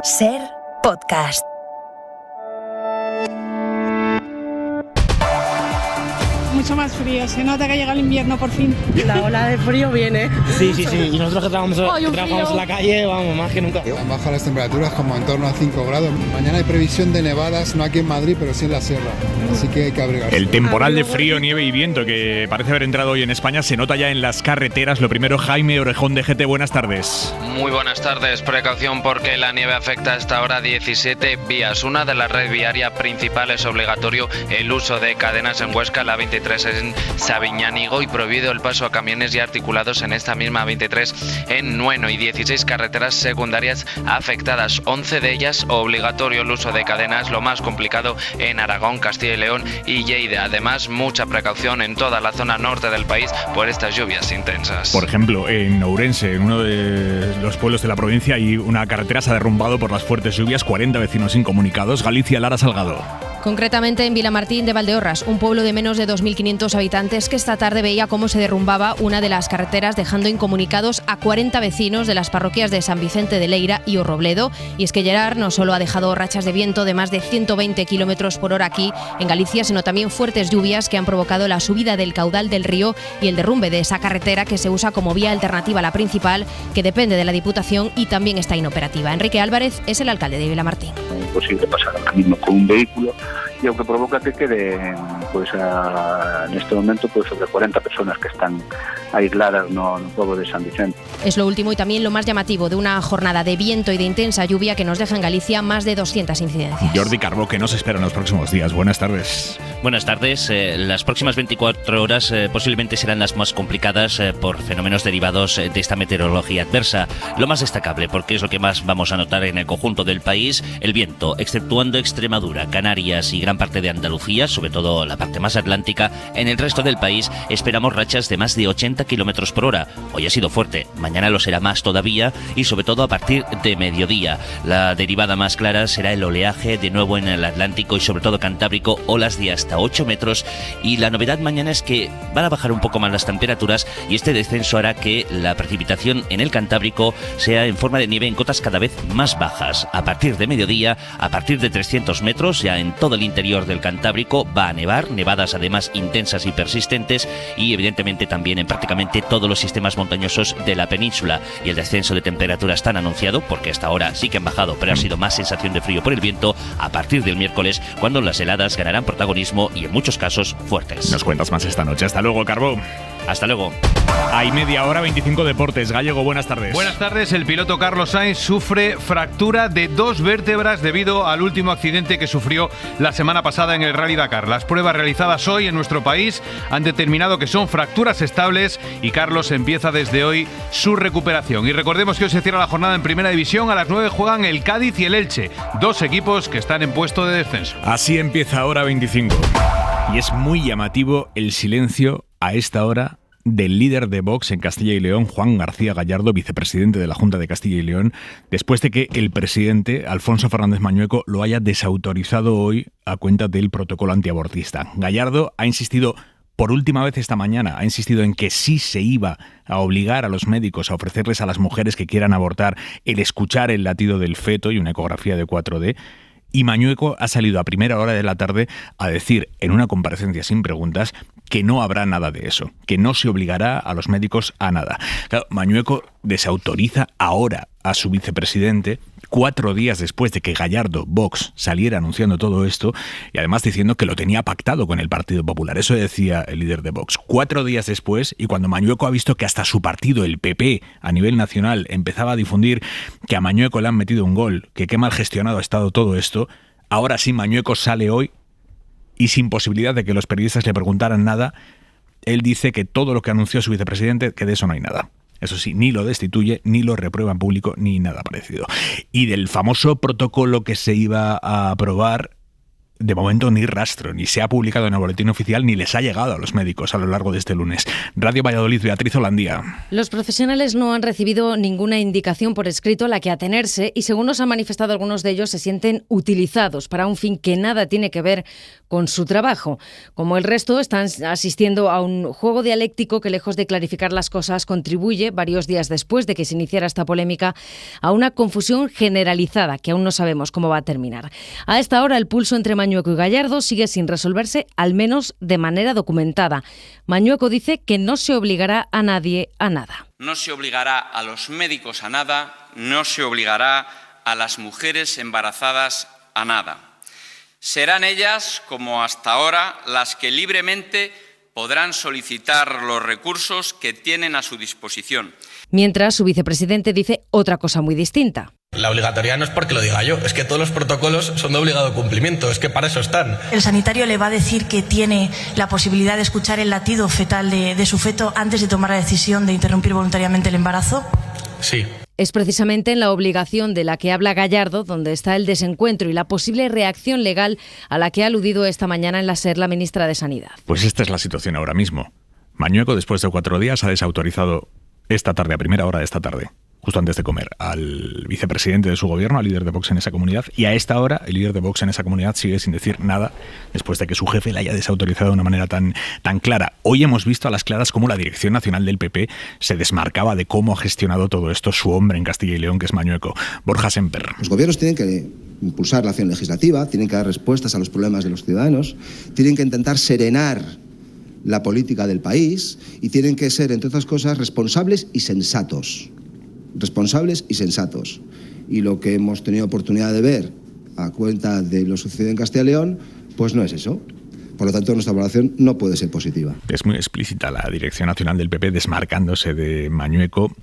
SER Podcast. Mucho más frío, se nota que llega el invierno por fin. La ola de frío viene. Sí, y nosotros que trabajamos en la calle, vamos, más que nunca. Han bajado las temperaturas como en torno a 5 grados. Mañana hay previsión de nevadas, no aquí en Madrid, pero sí en la sierra, así que hay que abrigarse. El temporal de frío, nieve y viento que parece haber entrado hoy en España se nota ya en las carreteras. Lo primero, Jaime Orejón de GT, buenas tardes. Muy buenas tardes, precaución porque la nieve afecta hasta ahora 17 vías. Una de la red viaria principal es obligatorio el uso de cadenas en Huesca, la 23 en Sabiñánigo y prohibido el paso a camiones y articulados en esta misma 23 en Nueno y 16 carreteras secundarias afectadas, 11 de ellas obligatorio el uso de cadenas, lo más complicado en Aragón, Castilla y León y Lleida. Además, mucha precaución en toda la zona norte del país por estas lluvias intensas. Por ejemplo, en Ourense, en uno de los pueblos de la provincia, hay una carretera se ha derrumbado por las fuertes lluvias, 40 vecinos incomunicados. Galicia, Lara Salgado. Concretamente en Vilamartín de Valdeorras, un pueblo de menos de 2.500 habitantes que esta tarde veía cómo se derrumbaba una de las carreteras, dejando incomunicados a 40 vecinos de las parroquias de San Vicente de Leira y Orrobledo. Y es que Gerard no solo ha dejado rachas de viento de más de 120 kilómetros por hora aquí, en Galicia, sino también fuertes lluvias que han provocado la subida del caudal del río y el derrumbe de esa carretera que se usa como vía alternativa a la principal, que depende de la Diputación y también está inoperativa. Enrique Álvarez es el alcalde de Vilamartín. Es imposible pasar ahora mismo con un vehículo, y aunque provoca que queden en este momento sobre 40 personas que están aisladas en el pueblo de San Vicente. Es lo último y también lo más llamativo de una jornada de viento y de intensa lluvia que nos deja en Galicia más de 200 incidencias. Jordi Carbó, ¿qué nos espera en los próximos días? Buenas tardes. Buenas tardes. Las próximas 24 horas posiblemente serán las más complicadas por fenómenos derivados de esta meteorología adversa. Lo más destacable, porque es lo que más vamos a notar en el conjunto del país, el viento, exceptuando Extremadura, Canarias y gran parte de Andalucía, sobre todo la parte más atlántica. En el resto del país esperamos rachas de más de 80 kilómetros por hora. Hoy ha sido fuerte, mañana lo será más todavía y sobre todo a partir de mediodía. La derivada más clara será el oleaje, de nuevo en el Atlántico y sobre todo Cantábrico, olas de hasta 8 metros. Y la novedad mañana es que van a bajar un poco más las temperaturas y este descenso hará que la precipitación en el Cantábrico sea en forma de nieve en cotas cada vez más bajas. A partir de mediodía, a partir de 300 metros, ya en todo el interior del Cantábrico va a nevar, nevadas además intensas y persistentes, y evidentemente también en prácticamente todos los sistemas montañosos de la península. Y el descenso de temperaturas tan anunciado, porque hasta ahora sí que han bajado, pero ha sido más sensación de frío por el viento, a partir del miércoles, cuando las heladas ganarán protagonismo y en muchos casos fuertes. Nos cuentas más esta noche. Hasta luego, Carbó. Hasta luego. Hay media hora, 25 deportes. Gallego, buenas tardes. Buenas tardes. El piloto Carlos Sainz sufre fractura de 2 vértebras debido al último accidente que sufrió la semana pasada en el Rally Dakar. Las pruebas realizadas hoy en nuestro país han determinado que son fracturas estables y Carlos empieza desde hoy su recuperación. Y recordemos que hoy se cierra la jornada en Primera División. A las 9 juegan el Cádiz y el Elche, 2 equipos que están en puesto de descenso. Así empieza hora 25. Y es muy llamativo el silencio a esta hora del líder de Vox en Castilla y León, Juan García Gallardo, vicepresidente de la Junta de Castilla y León, después de que el presidente, Alfonso Fernández Mañueco, lo haya desautorizado hoy a cuenta del protocolo antiabortista. Gallardo ha insistido por última vez esta mañana, ha insistido en que sí se iba a obligar a los médicos a ofrecerles a las mujeres que quieran abortar el escuchar el latido del feto y una ecografía de 4D. Y Mañueco ha salido a primera hora de la tarde a decir en una comparecencia sin preguntas que no habrá nada de eso, que no se obligará a los médicos a nada. Claro, Mañueco desautoriza ahora a su vicepresidente 4 días después de que Gallardo, Vox, saliera anunciando todo esto y además diciendo que lo tenía pactado con el Partido Popular. Eso decía el líder de Vox. 4 días después, y cuando Mañueco ha visto que hasta su partido, el PP, a nivel nacional, empezaba a difundir que a Mañueco le han metido un gol, que qué mal gestionado ha estado todo esto, ahora sí Mañueco sale hoy y sin posibilidad de que los periodistas le preguntaran nada, él dice que todo lo que anunció su vicepresidente, que de eso no hay nada. Eso sí, ni lo destituye, ni lo reprueba en público, ni nada parecido. Y del famoso protocolo que se iba a aprobar, de momento ni rastro, ni se ha publicado en el boletín oficial, ni les ha llegado a los médicos a lo largo de este lunes. Radio Valladolid, Beatriz Holandía. Los profesionales no han recibido ninguna indicación por escrito a la que atenerse y, según nos han manifestado algunos de ellos, se sienten utilizados para un fin que nada tiene que ver con su trabajo. Como el resto, están asistiendo a un juego dialéctico que, lejos de clarificar las cosas, contribuye, varios días después de que se iniciara esta polémica, a una confusión generalizada que aún no sabemos cómo va a terminar. A esta hora, el pulso entre Mañueco y Gallardo sigue sin resolverse, al menos de manera documentada. Mañueco dice que no se obligará a nadie a nada. No se obligará a los médicos a nada, no se obligará a las mujeres embarazadas a nada. Serán ellas, como hasta ahora, las que libremente podrán solicitar los recursos que tienen a su disposición. Mientras, su vicepresidente dice otra cosa muy distinta. La obligatoriedad no es porque lo diga yo, es que todos los protocolos son de obligado cumplimiento, es que para eso están. El sanitario le va a decir que tiene la posibilidad de escuchar el latido fetal de su feto antes de tomar la decisión de interrumpir voluntariamente el embarazo. Sí. Es precisamente en la obligación de la que habla Gallardo donde está el desencuentro y la posible reacción legal a la que ha aludido esta mañana en la SER la ministra de Sanidad. Pues esta es la situación ahora mismo. Mañueco, después de 4 días, ha desautorizado esta tarde, a primera hora de esta tarde, justo antes de comer, al vicepresidente de su gobierno, al líder de Vox en esa comunidad, y a esta hora el líder de Vox en esa comunidad sigue sin decir nada después de que su jefe la haya desautorizado de una manera tan clara. Hoy hemos visto a las claras cómo la Dirección Nacional del PP se desmarcaba de cómo ha gestionado todo esto su hombre en Castilla y León, que es Mañueco. Borja Semper. Los gobiernos tienen que impulsar la acción legislativa, tienen que dar respuestas a los problemas de los ciudadanos, tienen que intentar serenar la política del país y tienen que ser, entre otras cosas, responsables y sensatos. Responsables y sensatos. Y lo que hemos tenido oportunidad de ver a cuenta de lo sucedido en Castilla y León, pues no es eso. Por lo tanto, nuestra valoración no puede ser positiva. Es muy explícita la Dirección Nacional del PP desmarcándose de Mañueco.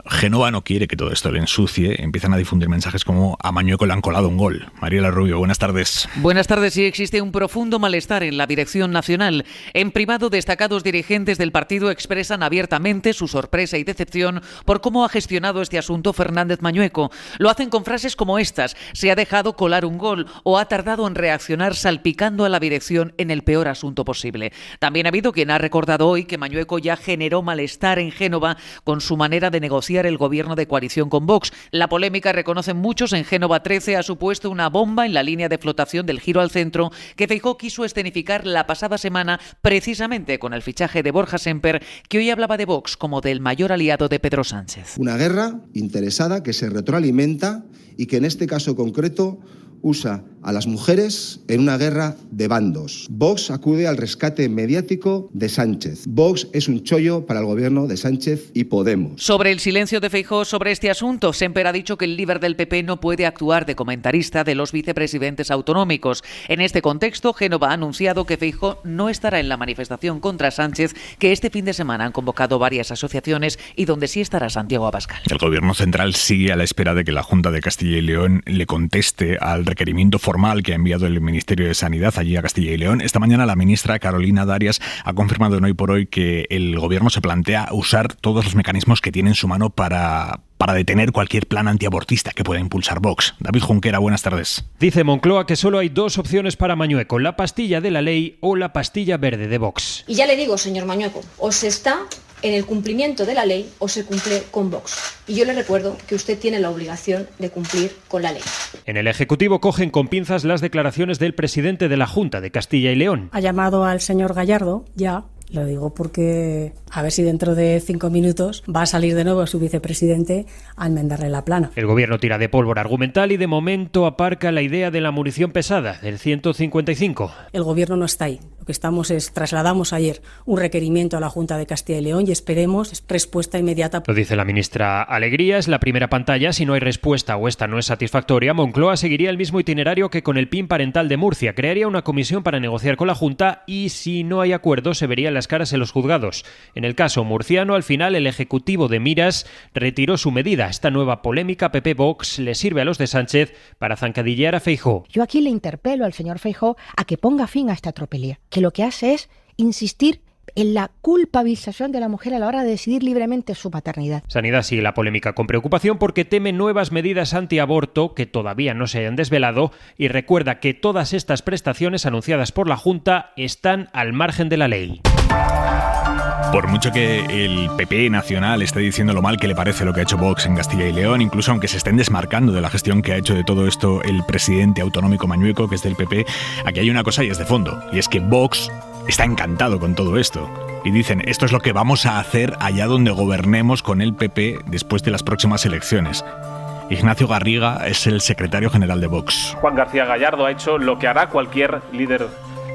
Génova no quiere que todo esto le ensucie. Empiezan a difundir mensajes como a Mañueco le han colado un gol. Mariela Rubio, buenas tardes. Buenas tardes. Sí, existe un profundo malestar en la Dirección Nacional. En privado, destacados dirigentes del partido expresan abiertamente su sorpresa y decepción por cómo ha gestionado este asunto Fernández Mañueco. Lo hacen con frases como estas: se ha dejado colar un gol o ha tardado en reaccionar salpicando a la dirección en el peor asunto posible. También ha habido quien ha recordado hoy que Mañueco ya generó malestar en Génova con su manera de negociar el gobierno de coalición con Vox. La polémica, reconocen muchos, en Génova 13 ha supuesto una bomba en la línea de flotación del giro al centro que Feijóo quiso escenificar la pasada semana precisamente con el fichaje de Borja Semper, que hoy hablaba de Vox como del mayor aliado de Pedro Sánchez. Una guerra interesada que se retroalimenta y que en este caso concreto usa a las mujeres en una guerra de bandos. Vox acude al rescate mediático de Sánchez. Vox es un chollo para el gobierno de Sánchez y Podemos. Sobre el silencio de Feijóo sobre este asunto, Semper ha dicho que el líder del PP no puede actuar de comentarista de los vicepresidentes autonómicos. En este contexto, Génova ha anunciado que Feijóo no estará en la manifestación contra Sánchez que este fin de semana han convocado varias asociaciones y donde sí estará Santiago Abascal. El gobierno central sigue a la espera de que la Junta de Castilla y León le conteste al requerimiento formal que ha enviado el Ministerio de Sanidad allí a Castilla y León. Esta mañana la ministra Carolina Darias ha confirmado en Hoy por Hoy que el gobierno se plantea usar todos los mecanismos que tiene en su mano para detener cualquier plan antiabortista que pueda impulsar Vox. David Junquera, buenas tardes. Dice Moncloa que solo hay 2 opciones para Mañueco: la pastilla de la ley o la pastilla verde de Vox. Y ya le digo, señor Mañueco, o se está en el cumplimiento de la ley o se cumple con Vox. Y yo le recuerdo que usted tiene la obligación de cumplir con la ley. En el Ejecutivo cogen con pinzas las declaraciones del presidente de la Junta de Castilla y León. Ha llamado al señor Gallardo, ya. Lo digo porque a ver si dentro de 5 minutos va a salir de nuevo su vicepresidente a enmendarle la plana. El gobierno tira de pólvora argumental y de momento aparca la idea de la munición pesada, del 155. El gobierno no está ahí. Lo que estamos es, trasladamos ayer un requerimiento a la Junta de Castilla y León y esperemos respuesta inmediata. Lo dice la ministra Alegría, es la primera pantalla. Si no hay respuesta o esta no es satisfactoria, Moncloa seguiría el mismo itinerario que con el PIN parental de Murcia. Crearía una comisión para negociar con la Junta y si no hay acuerdo se vería las caras en los juzgados. En el caso murciano, al final el Ejecutivo de Miras retiró su medida. Esta nueva polémica PP-Vox le sirve a los de Sánchez para zancadillear a Feijóo. Yo aquí le interpelo al señor Feijóo a que ponga fin a esta tropelía, que lo que hace es insistir en la culpabilización de la mujer a la hora de decidir libremente su paternidad. Sanidad sigue la polémica con preocupación porque teme nuevas medidas antiaborto que todavía no se hayan desvelado y recuerda que todas estas prestaciones anunciadas por la Junta están al margen de la ley. Por mucho que el PP nacional esté diciendo lo mal que le parece lo que ha hecho Vox en Castilla y León, incluso aunque se estén desmarcando de la gestión que ha hecho de todo esto el presidente autonómico Mañueco, que es del PP, aquí hay una cosa y es de fondo, y es que Vox está encantado con todo esto. Y dicen, esto es lo que vamos a hacer allá donde gobernemos con el PP después de las próximas elecciones. Ignacio Garriga es el secretario general de Vox. Juan García Gallardo ha hecho lo que hará cualquier líder,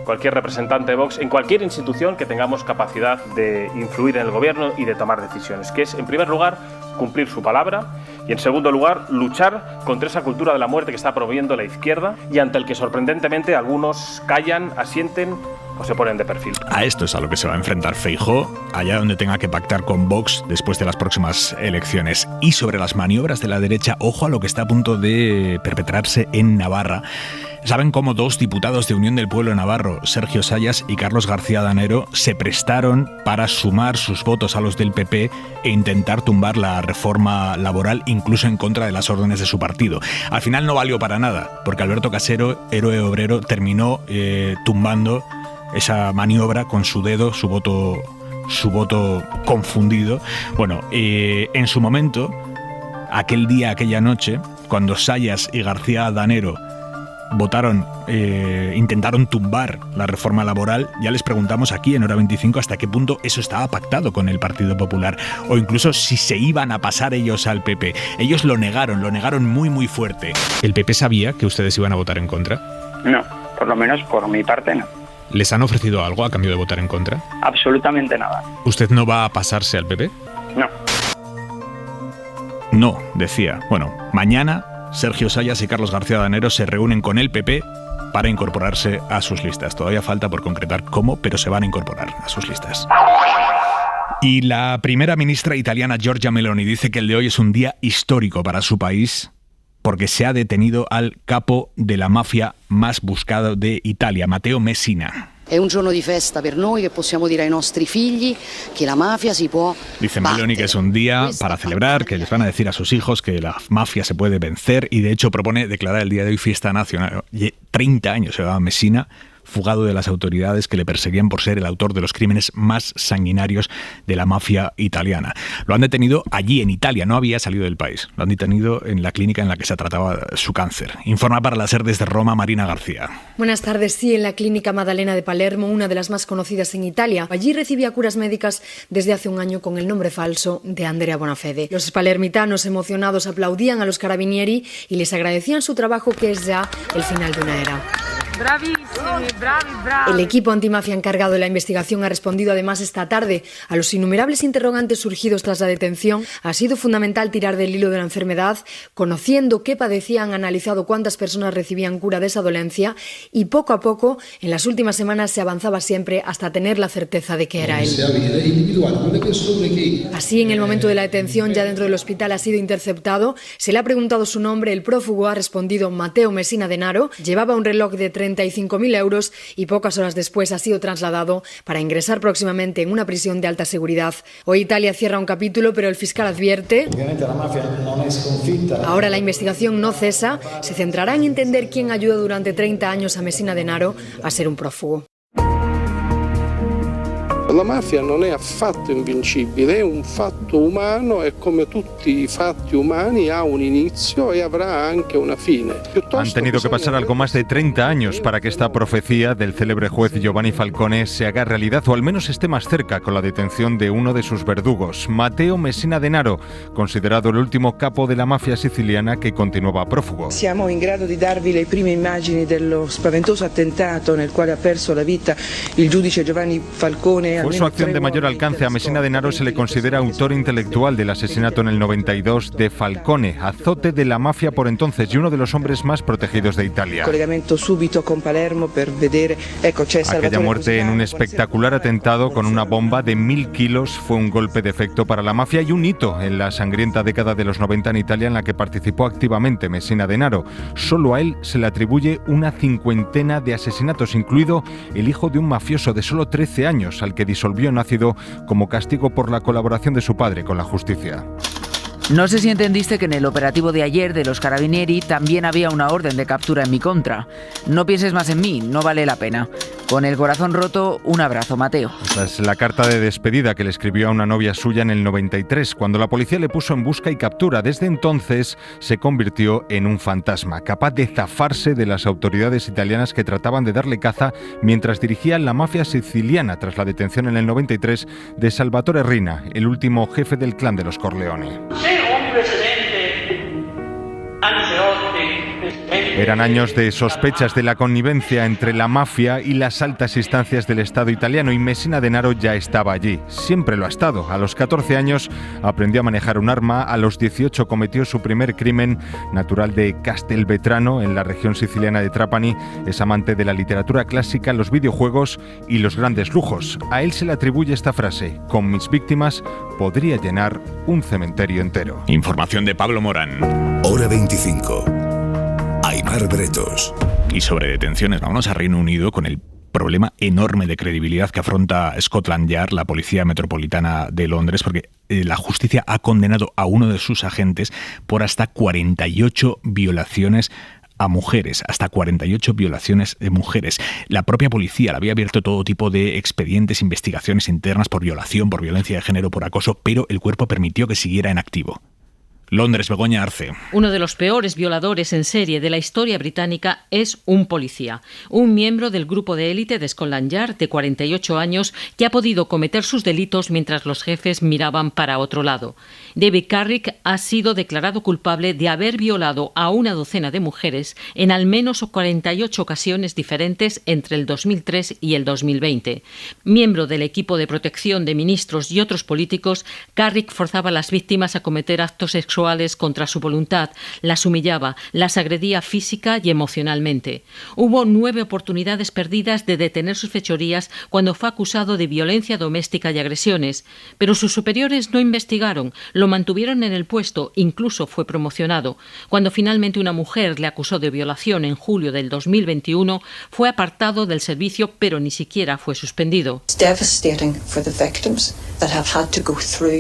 cualquier representante de Vox en cualquier institución que tengamos capacidad de influir en el gobierno y de tomar decisiones, que es, en primer lugar, cumplir su palabra y, en segundo lugar, luchar contra esa cultura de la muerte que está promoviendo la izquierda y ante el que, sorprendentemente, algunos callan, asienten o se ponen de perfil. A esto es a lo que se va a enfrentar Feijóo, allá donde tenga que pactar con Vox después de las próximas elecciones. Y sobre las maniobras de la derecha, ojo a lo que está a punto de perpetrarse en Navarra. ¿Saben cómo dos diputados de Unión del Pueblo Navarro, Sergio Sayas y Carlos García Danero, se prestaron para sumar sus votos a los del PP e intentar tumbar la reforma laboral, incluso en contra de las órdenes de su partido? Al final no valió para nada, porque Alberto Casero, héroe obrero, terminó tumbando esa maniobra con su dedo, su voto confundido. Bueno, en su momento, aquel día, aquella noche, cuando Sayas y García Danero intentaron tumbar la reforma laboral, ya les preguntamos aquí en Hora 25 hasta qué punto eso estaba pactado con el Partido Popular o incluso si se iban a pasar ellos al PP. Ellos lo negaron muy muy fuerte. ¿El PP sabía que ustedes iban a votar en contra? No, por lo menos por mi parte no. ¿Les han ofrecido algo a cambio de votar en contra? Absolutamente nada. ¿Usted no va a pasarse al PP? No. No, decía. Bueno, mañana Sergio Sayas y Carlos García Danero se reúnen con el PP para incorporarse a sus listas. Todavía falta por concretar cómo, pero se van a incorporar a sus listas. Y la primera ministra italiana Giorgia Meloni dice que el de hoy es un día histórico para su país porque se ha detenido al capo de la mafia más buscado de Italia, Matteo Messina. È un giorno di festa per noi che possiamo dire ai nostri figli che la mafia si può Dice Meloni que es un día para celebrar, que les van a decir a sus hijos que la mafia se puede vencer y de hecho propone declarar el día de hoy fiesta nacional. 30 años llevaba Messina fugado de las autoridades que le perseguían por ser el autor de los crímenes más sanguinarios de la mafia italiana. Lo han detenido allí en Italia, no había salido del país. Lo han detenido en la clínica en la que se trataba su cáncer. Informa para la SER desde Roma, Marina García. Buenas tardes. Sí, en la clínica Maddalena de Palermo, una de las más conocidas en Italia. Allí recibía curas médicas desde hace un año con el nombre falso de Andrea Bonafede. Los palermitanos emocionados aplaudían a los carabinieri y les agradecían su trabajo, que es ya el final de una era. Bravissimi, bravi. El equipo antimafia encargado de la investigación ha respondido además esta tarde a los innumerables interrogantes surgidos tras la detención. Ha sido fundamental tirar del hilo de la enfermedad, conociendo qué padecían, analizado cuántas personas recibían cura de esa dolencia y poco a poco, en las últimas semanas, se avanzaba siempre hasta tener la certeza de que era él. Así, en el momento de la detención, ya dentro del hospital, ha sido interceptado. Se le ha preguntado su nombre. El prófugo ha respondido Matteo Messina Denaro. Llevaba un reloj de 35.000 euros y pocas horas después ha sido trasladado para ingresar próximamente en una prisión de alta seguridad. Hoy Italia cierra un capítulo, pero el fiscal advierte: ahora la investigación no cesa, se centrará en entender quién ayudó durante 30 años a Messina Denaro a ser un prófugo. La mafia non è affatto invincibile, è un fatto umano e come tutti i fatti umani ha un inizio e avrà anche una fine. Han tenido que pasar algo más de 30 años para que esta profecía del célebre juez Giovanni Falcone se haga realidad o al menos esté más cerca con la detención de uno de sus verdugos, Matteo Messina Denaro, considerado el último capo de la mafia siciliana que continuaba prófugo. Siamo in grado di darvi le prime immagini dello spaventoso attentato nel quale ha perso la vita il giudice Giovanni Falcone. Por su acción de mayor alcance, a Messina Denaro se le considera autor intelectual del asesinato en el 92 de Falcone, azote de la mafia por entonces y uno de los hombres más protegidos de Italia. Collegamento subito con Palermo per vedere, ecco, c'è Aquella muerte en un espectacular atentado con una bomba de 1.000 kilos fue un golpe de efecto para la mafia y un hito en la sangrienta década de los 90 en Italia en la que participó activamente Messina Denaro. Solo a él se le atribuye una 50 de asesinatos, incluido el hijo de un mafioso de solo 13 años al que disolvió en ácido como castigo por la colaboración de su padre con la justicia. No sé si entendiste que en el operativo de ayer de los Carabinieri también había una orden de captura en mi contra. No pienses más en mí, no vale la pena. Con el corazón roto, un abrazo, Mateo. Esta es la carta de despedida que le escribió a una novia suya en el 93, cuando la policía le puso en busca y captura. Desde entonces se convirtió en un fantasma, capaz de zafarse de las autoridades italianas que trataban de darle caza mientras dirigía la mafia siciliana tras la detención en el 93 de Salvatore Riina, el último jefe del clan de los Corleone. Eran años de sospechas de la connivencia entre la mafia y las altas instancias del Estado italiano, y Messina Denaro ya estaba allí. Siempre lo ha estado. A los 14 años aprendió a manejar un arma, a los 18 cometió su primer crimen. Natural de Castelvetrano, en la región siciliana de Trapani, es amante de la literatura clásica, los videojuegos y los grandes lujos. A él se le atribuye esta frase: con mis víctimas podría llenar un cementerio entero. Información de Pablo Morán. Hora 25. Aimar Bretos. Y sobre detenciones, vámonos a Reino Unido con el problema enorme de credibilidad que afronta Scotland Yard, la Policía Metropolitana de Londres, porque la justicia ha condenado a uno de sus agentes por hasta 48 violaciones a mujeres, hasta 48 violaciones de mujeres. La propia policía le había abierto todo tipo de expedientes, investigaciones internas por violación, por violencia de género, por acoso, pero el cuerpo permitió que siguiera en activo. Londres, Begoña Arce. Uno de los peores violadores en serie de la historia británica es un policía, un miembro del grupo de élite de Scotland Yard de 48 años que ha podido cometer sus delitos mientras los jefes miraban para otro lado. David Carrick ha sido declarado culpable de haber violado a una docena de mujeres en al menos 48 ocasiones diferentes entre el 2003 y el 2020. Miembro del equipo de protección de ministros y otros políticos, Carrick forzaba a las víctimas a cometer actos sexuales contra su voluntad, las humillaba, las agredía física y emocionalmente. Hubo 9 oportunidades perdidas de detener sus fechorías cuando fue acusado de violencia doméstica y agresiones, pero sus superiores no investigaron, lo mantuvieron en el puesto, incluso fue promocionado. Cuando finalmente una mujer le acusó de violación en julio del 2021, fue apartado del servicio, pero ni siquiera fue suspendido.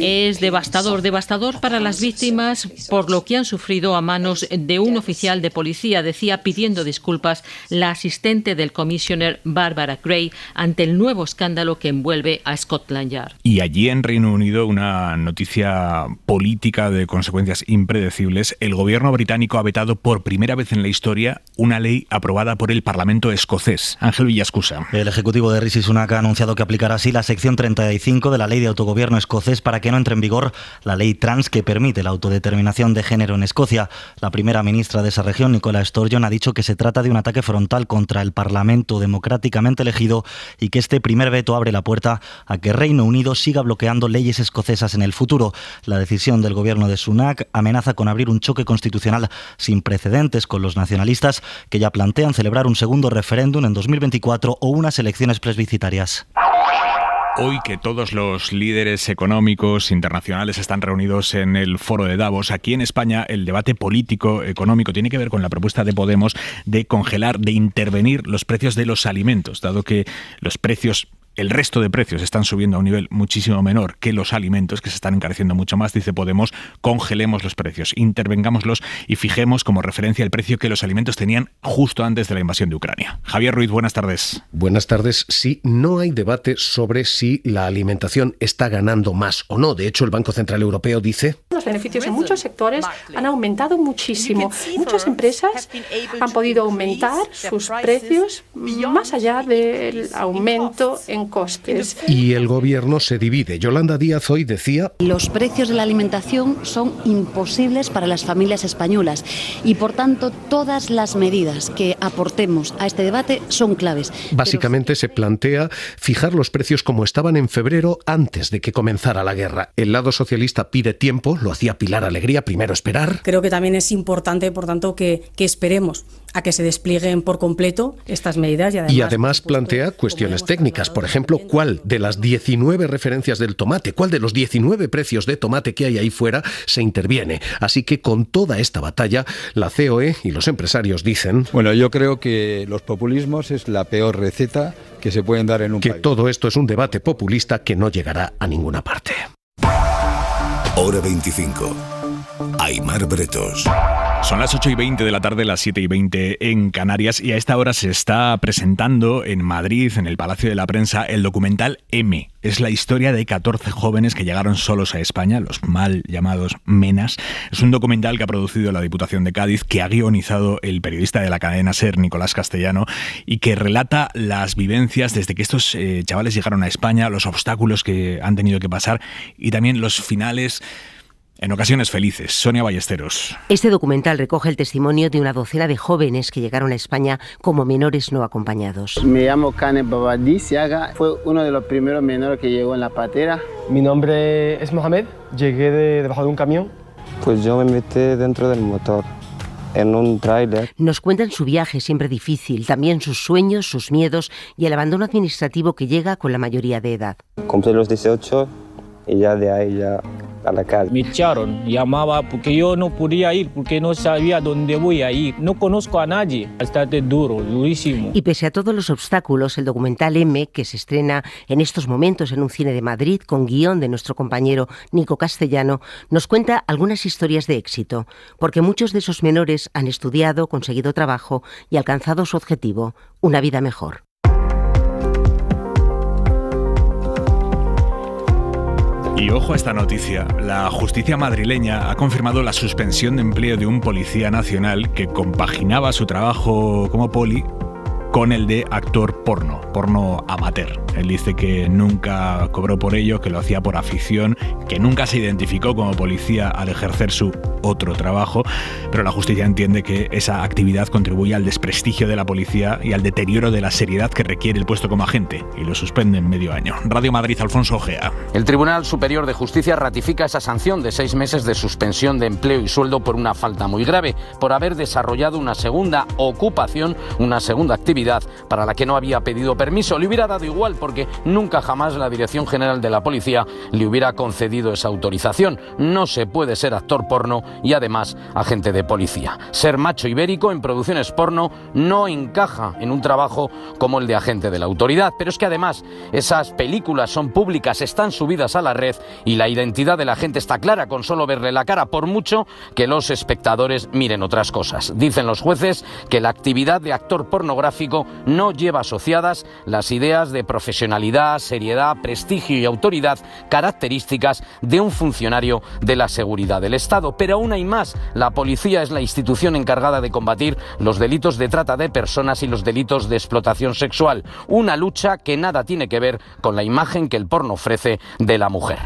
Es devastador para las víctimas por lo que han sufrido a manos de un oficial de policía, decía pidiendo disculpas la asistente del comisioner Barbara Gray ante el nuevo escándalo que envuelve a Scotland Yard. Y allí en Reino Unido una noticia política de consecuencias impredecibles. El gobierno británico ha vetado por primera vez en la historia una ley aprobada por el Parlamento escocés. Ángel Villascusa. El ejecutivo de Rishi Sunak ha anunciado que aplicará así la sección 35 de la ley de autogobierno escocés para que no entre en vigor la ley trans que permite la autodeterminación de género en Escocia. La primera ministra de esa región, Nicola Sturgeon, ha dicho que se trata de un ataque frontal contra el Parlamento democráticamente elegido y que este primer veto abre la puerta a que Reino Unido siga bloqueando leyes escocesas en el futuro. La decisión del gobierno de Sunak amenaza con abrir un choque constitucional sin precedentes con los nacionalistas, que ya plantean celebrar un segundo referéndum en 2024 o unas elecciones plebiscitarias. Hoy que todos los líderes económicos internacionales están reunidos en el foro de Davos, aquí en España el debate político económico tiene que ver con la propuesta de Podemos de congelar, de intervenir los precios de los alimentos, dado que los precios el resto de precios están subiendo a un nivel muchísimo menor que los alimentos, que se están encareciendo mucho más. Dice Podemos, congelemos los precios, intervengámoslos y fijemos como referencia el precio que los alimentos tenían justo antes de la invasión de Ucrania. Javier Ruiz, buenas tardes. Buenas tardes. Sí, no hay debate sobre si la alimentación está ganando más o no. De hecho, el Banco Central Europeo dice... Los beneficios en muchos sectores han aumentado muchísimo. Muchas empresas han podido aumentar sus precios más allá del aumento en costes. Y el gobierno se divide. Yolanda Díaz hoy decía... Los precios de la alimentación son imposibles para las familias españolas y, por tanto, todas las medidas que aportemos a este debate son claves. Básicamente se plantea fijar los precios como estaban en febrero antes de que comenzara la guerra. El lado socialista pide tiempo, lo hacía Pilar Alegría, primero esperar. Creo que también es importante, por tanto, que esperemos a que se desplieguen por completo estas medidas. Y además plantea cuestiones técnicas. Por ejemplo, ¿cuál de las 19 referencias del tomate, cuál de los 19 precios de tomate que hay ahí fuera se interviene? Así que con toda esta batalla, la COE y los empresarios dicen... Bueno, yo creo que los populismos es la peor receta que se pueden dar en un país. Que todo esto es un debate populista que no llegará a ninguna parte. Hora 25. Aimar Bretos. Son las 8:20 de la tarde, las 7:20 en Canarias, y a esta hora se está presentando en Madrid, en el Palacio de la Prensa, el documental M. Es la historia de 14 jóvenes que llegaron solos a España, los mal llamados MENAS. Es un documental que ha producido la Diputación de Cádiz, que ha guionizado el periodista de la cadena SER, Nicolás Castellano, y que relata las vivencias desde que estos chavales llegaron a España, los obstáculos que han tenido que pasar y también los finales, en ocasiones felices. Sonia Ballesteros. Este documental recoge el testimonio de una docena de jóvenes que llegaron a España como menores no acompañados. Me llamo Kane Babadi Siaga, fue uno de los primeros menores que llegó en la patera. Mi nombre es Mohamed, llegué debajo de un camión. Pues yo me metí dentro del motor, en un tráiler. Nos cuentan su viaje siempre difícil, también sus sueños, sus miedos y el abandono administrativo que llega con la mayoría de edad. Cumplí los 18 y ya de ahí ya a la calle. Me echaron, llamaba porque yo no podía ir, porque no sabía dónde voy a ir. No conozco a nadie. Bastante duro, durísimo. Y pese a todos los obstáculos, el documental M, que se estrena en estos momentos en un cine de Madrid con guión de nuestro compañero Nico Castellano, nos cuenta algunas historias de éxito, porque muchos de esos menores han estudiado, conseguido trabajo y alcanzado su objetivo, una vida mejor. Y ojo a esta noticia, la justicia madrileña ha confirmado la suspensión de empleo de un policía nacional que compaginaba su trabajo como poli con el de actor porno amateur. Él dice que nunca cobró por ello, que lo hacía por afición, que nunca se identificó como policía al ejercer su otro trabajo, pero la justicia entiende que esa actividad contribuye al desprestigio de la policía y al deterioro de la seriedad que requiere el puesto como agente, y lo suspende en medio año. Radio Madrid, Alfonso Ojea. El Tribunal Superior de Justicia ratifica esa sanción de 6 meses de suspensión de empleo y sueldo por una falta muy grave, por haber desarrollado una segunda ocupación, una segunda actividad para la que no había pedido permiso. Le hubiera dado igual porque nunca jamás la Dirección General de la Policía le hubiera concedido esa autorización. No se puede ser actor porno y además agente de policía. Ser macho ibérico en producciones porno no encaja en un trabajo como el de agente de la autoridad. Pero es que además esas películas son públicas, están subidas a la red y la identidad de la gente está clara con solo verle la cara, por mucho que los espectadores miren otras cosas. Dicen los jueces que la actividad de actor pornográfico no lleva asociadas las ideas de profesionalidad, seriedad, prestigio y autoridad, características de un funcionario de la seguridad del Estado. Pero aún hay más. La policía es la institución encargada de combatir los delitos de trata de personas y los delitos de explotación sexual. Una lucha que nada tiene que ver con la imagen que el porno ofrece de la mujer.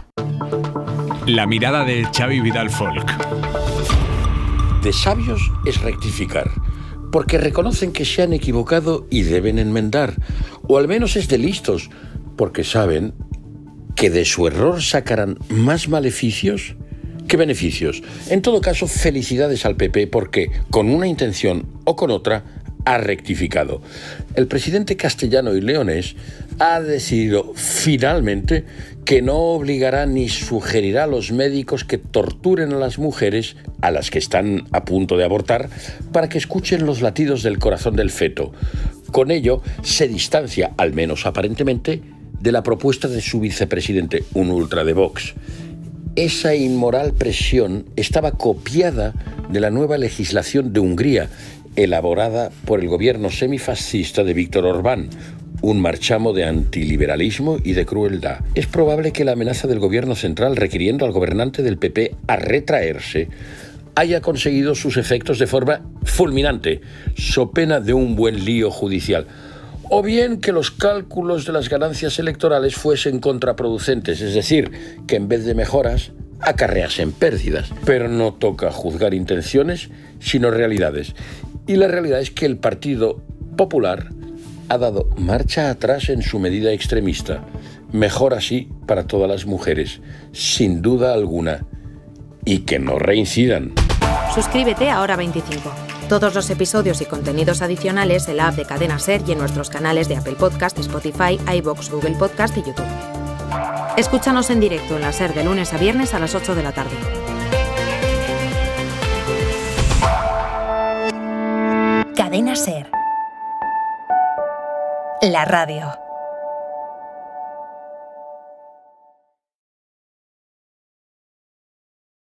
La mirada de Xavi Vidal Folk. De sabios es rectificar, porque reconocen que se han equivocado y deben enmendar, o al menos es de listos, porque saben que de su error sacarán más maleficios que beneficios. En todo caso, felicidades al PP porque, con una intención o con otra, ha rectificado. El presidente castellano y leonés ha decidido finalmente que no obligará ni sugerirá a los médicos que torturen a las mujeres, a las que están a punto de abortar, para que escuchen los latidos del corazón del feto. Con ello se distancia, al menos aparentemente, de la propuesta de su vicepresidente, un ultra de Vox. Esa inmoral presión estaba copiada de la nueva legislación de Hungría, elaborada por el gobierno semifascista de Víctor Orbán, un marchamo de antiliberalismo y de crueldad. Es probable que la amenaza del gobierno central requiriendo al gobernante del PP a retraerse haya conseguido sus efectos de forma fulminante, so pena de un buen lío judicial. O bien que los cálculos de las ganancias electorales fuesen contraproducentes, es decir, que en vez de mejoras acarreasen pérdidas. Pero no toca juzgar intenciones, sino realidades. Y la realidad es que el Partido Popular ha dado marcha atrás en su medida extremista. Mejor así para todas las mujeres, sin duda alguna. Y que no reincidan. Suscríbete a Hora 25. Todos los episodios y contenidos adicionales en la app de Cadena SER y en nuestros canales de Apple Podcast, Spotify, iVoox, Google Podcast y YouTube. Escúchanos en directo en la SER de lunes a viernes a las 8 de la tarde. Cadena SER. La radio.